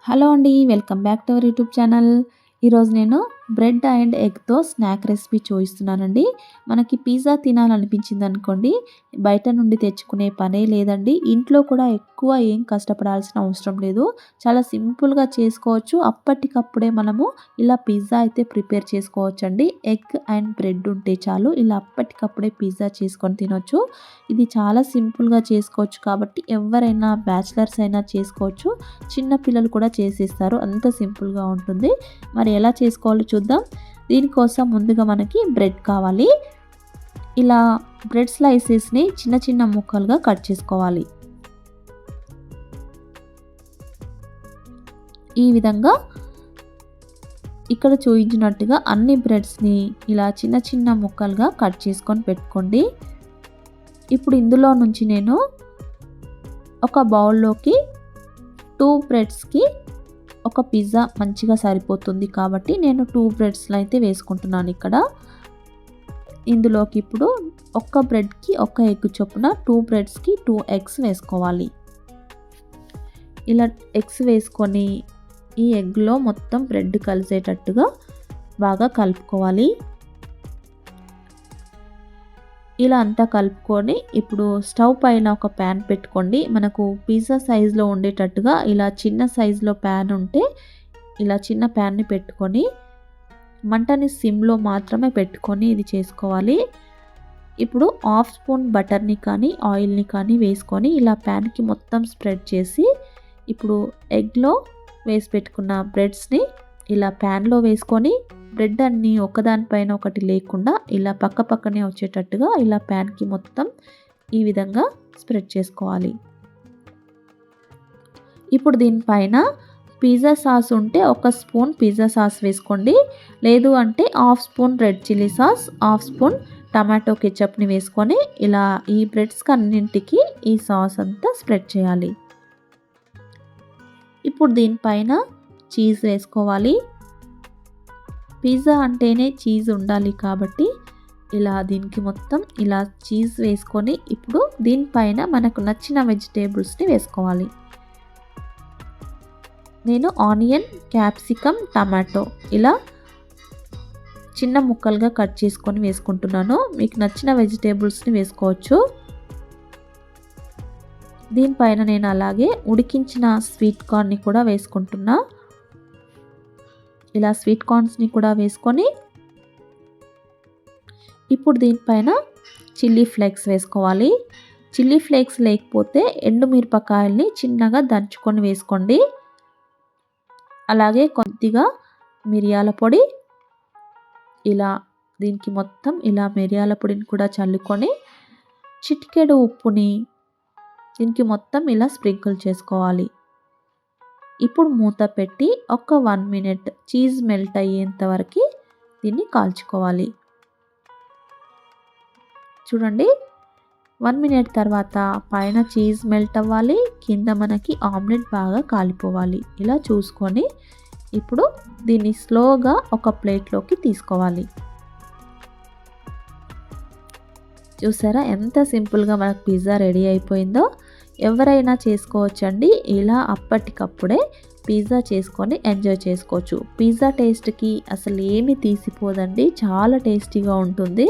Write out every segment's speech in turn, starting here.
Hello అండి. Welcome back to our YouTube channel. ఈరోజు నేను బ్రెడ్ అండ్ ఎగ్‌తో స్నాక్ రెసిపీ చూపిస్తున్నానండి. మనకి పిజ్జా తినాలనిపించిందనుకోండి, బయట నుండి తెచ్చుకునే పనే లేదండి. ఇంట్లో కూడా ఎక్కువ ఏం కష్టపడాల్సిన అవసరం లేదు. చాలా సింపుల్‌గా చేసుకోవచ్చు. అప్పటికప్పుడే మనము ఇలా పిజ్జా అయితే ప్రిపేర్ చేసుకోవచ్చండి. ఎగ్ అండ్ బ్రెడ్ ఉంటే చాలు. ఇలా అప్పటికప్పుడే పిజ్జా చేసుకొని తినొచ్చు. ఇది చాలా సింపుల్‌గా చేసుకోవచ్చు కాబట్టి ఎవరైనా బ్యాచిలర్స్ అయినా చేసుకోవచ్చు. చిన్న పిల్లలు కూడా చేసేస్తారు. అంత సింపుల్‌గా ఉంటుంది. మరి ఎలా చేసుకోవాలో చూద్దాం. దీనికోసం ముందుగా మనకి బ్రెడ్ కావాలి. ఇలా బ్రెడ్ స్లైసెస్‌ని చిన్న చిన్న ముక్కలుగా కట్ చేసుకోవాలి. ఈ విధంగా ఇక్కడ చూపించినట్టుగా అన్ని బ్రెడ్స్‌ని ఇలా చిన్న చిన్న ముక్కలుగా కట్ చేసుకొని పెట్టుకోండి. ఇప్పుడు ఇందులో నుంచి నేను ఒక బౌల్‌లోకి 2 బ్రెడ్స్‌కి ఒక పిజ్జా మంచిగా సరిపోతుంది కాబట్టి నేను 2 బ్రెడ్స్‌ని అయితే వేసుకుంటున్నాను ఇక్కడ. ఇందులోకి ఇప్పుడు ఒక్క బ్రెడ్‌కి ఒక ఎగ్ చొప్పున 2 బ్రెడ్స్‌కి 2 ఎగ్స్ వేసుకోవాలి. ఇలా ఎగ్స్ వేసుకొని ఈ ఎగ్‌లో మొత్తం బ్రెడ్ కలిసేటట్టుగా బాగా కలుపుకోవాలి. ఇలా అంతా కలుపుకొని ఇప్పుడు స్టవ్ పైన ఒక ప్యాన్ పెట్టుకోండి. మనకు పిజ్జా సైజులో ఉండేటట్టుగా ఇలా చిన్న సైజులో ప్యాన్ ఉంటే ఇలా చిన్న ప్యాన్ని పెట్టుకొని మంటని సిమ్లో మాత్రమే పెట్టుకొని ఇది చేసుకోవాలి. ఇప్పుడు హాఫ్ స్పూన్ బటర్ని కానీ ఆయిల్ని కానీ వేసుకొని ఇలా ప్యాన్కి మొత్తం స్ప్రెడ్ చేసి ఇప్పుడు ఎగ్లో వేసి పెట్టుకున్న బ్రెడ్స్ని ఇలా ప్యాన్లో వేసుకొని బ్రెడ్ అన్నీ ఒకదానిపైన ఒకటి లేకుండా ఇలా పక్క పక్కనే వచ్చేటట్టుగా ఇలా ప్యాన్కి మొత్తం ఈ విధంగా స్ప్రెడ్ చేసుకోవాలి. ఇప్పుడు దీనిపైన పిజ్జా సాస్ ఉంటే ఒక స్పూన్ పిజ్జా సాస్ వేసుకోండి. లేదు అంటే half spoon red chilli sauce, half spoon tomato కెచప్ని వేసుకొని ఇలా ఈ బ్రెడ్స్కి అన్నింటికి ఈ సాస్ అంతా స్ప్రెడ్ చేయాలి. ఇప్పుడు దీనిపైన చీజ్ వేసుకోవాలి. పిజ్జా అంటేనే చీజ్ ఉండాలి కాబట్టి ఇలా దీనికి మొత్తం ఇలా చీజ్ వేసుకొని ఇప్పుడు దీనిపైన మనకు నచ్చిన వెజిటేబుల్స్ని వేసుకోవాలి. నేను ఆనియన్, క్యాప్సికమ్, టమాటో ఇలా చిన్న ముక్కలుగా కట్ చేసుకొని వేసుకుంటున్నాను. మీకు నచ్చిన వెజిటేబుల్స్ని వేసుకోవచ్చు. దీనిపైన నేను అలాగే ఉడికించిన స్వీట్ కార్న్ని కూడా వేసుకుంటున్నా. ఇలా స్వీట్ కార్న్స్ని కూడా వేసుకొని ఇప్పుడు దీనిపైన చిల్లీ ఫ్లేక్స్ వేసుకోవాలి. చిల్లీ ఫ్లేక్స్ లేకపోతే ఎండుమిరపకాయల్ని చిన్నగా దంచుకొని వేసుకోండి. అలాగే కొద్దిగా మిరియాల పొడి, ఇలా దీనికి మొత్తం ఇలా మిరియాల పొడిని కూడా చల్లుకొని చిటికెడు ఉప్పుని దీనికి మొత్తం ఇలా స్ప్రింకిల్ చేసుకోవాలి. ఇప్పుడు మూత పెట్టి ఒక 1 మినిట్ చీజ్ మెల్ట్ అయ్యేంత వరకు దీన్ని కాల్చుకోవాలి. చూడండి 1 మినిట్ తర్వాత పైన చీజ్ మెల్ట్ అవ్వాలి, కింద మనకి ఆమ్లెట్ బాగా కాలిపోవాలి. ఇలా చూసుకొని ఇప్పుడు దీన్ని స్లోగా ఒక ప్లేట్లోకి తీసుకోవాలి. చూసారా ఎంత సింపుల్గా మనకు పిజ్జా రెడీ అయిపోయిందో. ఎవరైనా చేసుకోవచ్చండి. ఇలా అప్పటికప్పుడే పిజ్జా చేసుకొని ఎంజాయ్ చేసుకోవచ్చు. పిజ్జా టేస్ట్కి అసలు ఏమీ తీసిపోదండి. చాలా టేస్టీగా ఉంటుంది.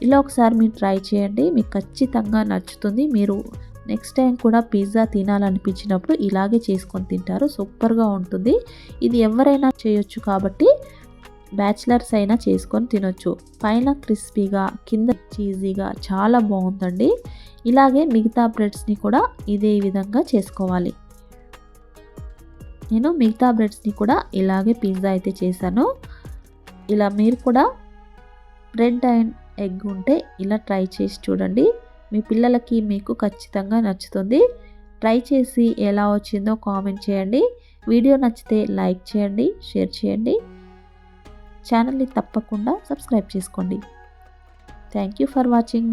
ఇలా ఒకసారి మీరు ట్రై చేయండి. మీకు ఖచ్చితంగా నచ్చుతుంది. మీరు నెక్స్ట్ టైం కూడా పిజ్జా తినాలనిపించినప్పుడు ఇలాగే చేసుకొని తింటారు. సూపర్గా ఉంటుంది. ఇది ఎవరైనా చేయొచ్చు కాబట్టి బ్యాచిలర్స్ అయినా చేసుకొని తినొచ్చు. పైన క్రిస్పీగా కింద చీజీగా చాలా బాగుందండి. ఇలాగే మిగతా బ్రెడ్స్ని కూడా ఇదే విధంగా చేసుకోవాలి. నేను మిగతా బ్రెడ్స్ని కూడా ఇలాగే పిజ్జా అయితే చేశాను. ఇలా మీరు కూడా బ్రెడ్ అండ్ ఎగ్ ఉంటే ఇలా ట్రై చేసి చూడండి. మీ పిల్లలకి మీకు ఖచ్చితంగా నచ్చుతుంది. ట్రై చేసి ఎలా వచ్చిందో కామెంట్ చేయండి. వీడియో నచ్చితే లైక్ చేయండి, షేర్ చేయండి. ఛానల్ని తప్పకుండా సబ్స్క్రైబ్ చేసుకోండి. Thank you for watching.